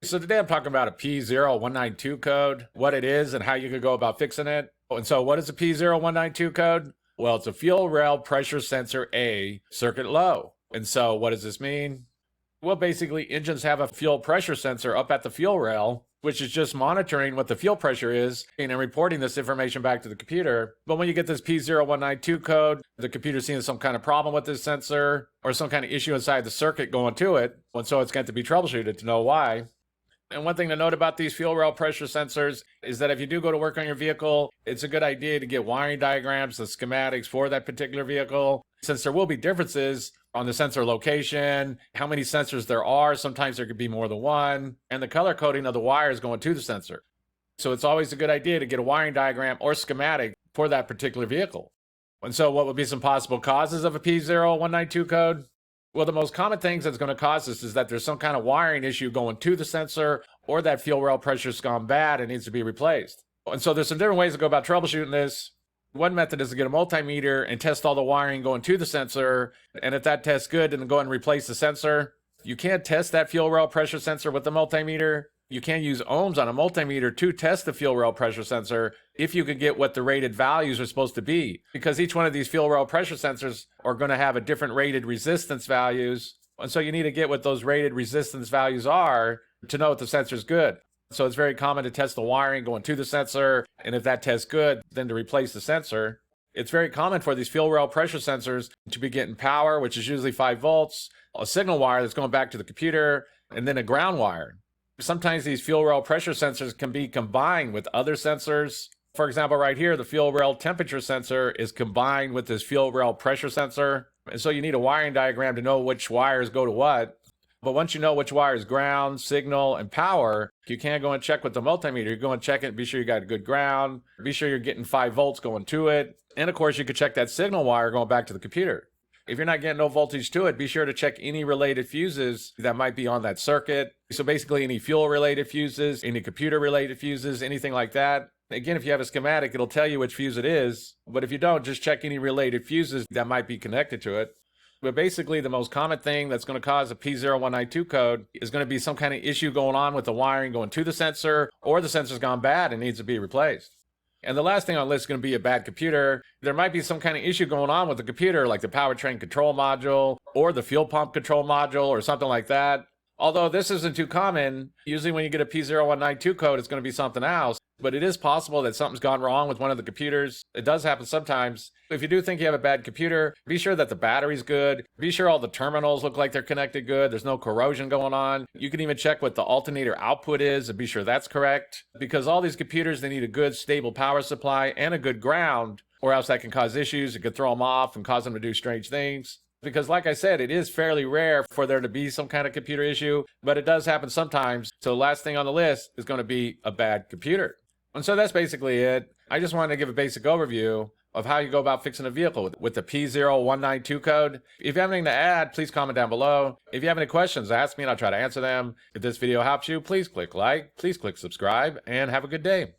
So today I'm talking about a P0192 code, what it is and how you could go about fixing it. And so what is a P0192 code? Well, it's a fuel rail pressure sensor A circuit low. And so what does this mean? Well, basically engines have a fuel pressure sensor up at the fuel rail, which is just monitoring what the fuel pressure is and reporting this information back to the computer. But when you get this P0192 code, the computer's seeing some kind of problem with this sensor or some kind of issue inside the circuit going to it. And so it's got to be troubleshooted to know why. And one thing to note about these fuel rail pressure sensors is that if you do go to work on your vehicle, it's a good idea to get wiring diagrams and schematics for that particular vehicle, since there will be differences on the sensor location, how many sensors there are. Sometimes there could be more than one, and the color coding of the wires going to the sensor. So it's always a good idea to get a wiring diagram or schematic for that particular vehicle. And so what would be some possible causes of a P0192 code? Well, the most common things that's going to cause this is that there's some kind of wiring issue going to the sensor, or that fuel rail pressure's gone bad and needs to be replaced. And so there's some different ways to go about troubleshooting this. One method is to get a multimeter and test all the wiring going to the sensor. And if that tests good, then go ahead and replace the sensor. You can't test that fuel rail pressure sensor with the multimeter. You can use ohms on a multimeter to test the fuel rail pressure sensor if you could get what the rated values are supposed to be, because each one of these fuel rail pressure sensors are going to have a different rated resistance values. And so you need to get what those rated resistance values are to know if the sensor is good. So it's very common to test the wiring going to the sensor, and if that tests good, then to replace the sensor. It's very common for these fuel rail pressure sensors to be getting power, which is usually 5 volts, a signal wire that's going back to the computer, and then a ground wire. Sometimes these fuel rail pressure sensors can be combined with other sensors. For example, right here, the fuel rail temperature sensor is combined with this fuel rail pressure sensor. And so you need a wiring diagram to know which wires go to what. But once you know which wire is ground, signal, and power, you can go and check with the multimeter. You go and check it, be sure you got a good ground, be sure you're getting 5 volts going to it. And of course, you could check that signal wire going back to the computer. If you're not getting no voltage to it, be sure to check any related fuses that might be on that circuit. So basically any fuel-related fuses, any computer-related fuses, anything like that. Again, if you have a schematic, it'll tell you which fuse it is. But if you don't, just check any related fuses that might be connected to it. But basically, the most common thing that's going to cause a P0192 code is going to be some kind of issue going on with the wiring going to the sensor, or the sensor's gone bad and needs to be replaced. And the last thing on the list is going to be a bad computer. There might be some kind of issue going on with the computer, like the powertrain control module or the fuel pump control module or something like that. Although this isn't too common, usually when you get a P0192 code, it's going to be something else. But it is possible that something's gone wrong with one of the computers. It does happen sometimes. If you do think you have a bad computer, be sure that the battery's good. Be sure all the terminals look like they're connected good. There's no corrosion going on. You can even check what the alternator output is and be sure that's correct. Because all these computers, they need a good stable power supply and a good ground, or else that can cause issues. It could throw them off and cause them to do strange things. Because like I said, it is fairly rare for there to be some kind of computer issue, but it does happen sometimes. So the last thing on the list is going to be a bad computer. And so that's basically it. I just wanted to give a basic overview of how you go about fixing a vehicle with the P0192 code. If you have anything to add, please comment down below. If you have any questions, ask me and I'll try to answer them. If this video helps you, please click like, please click subscribe, and have a good day.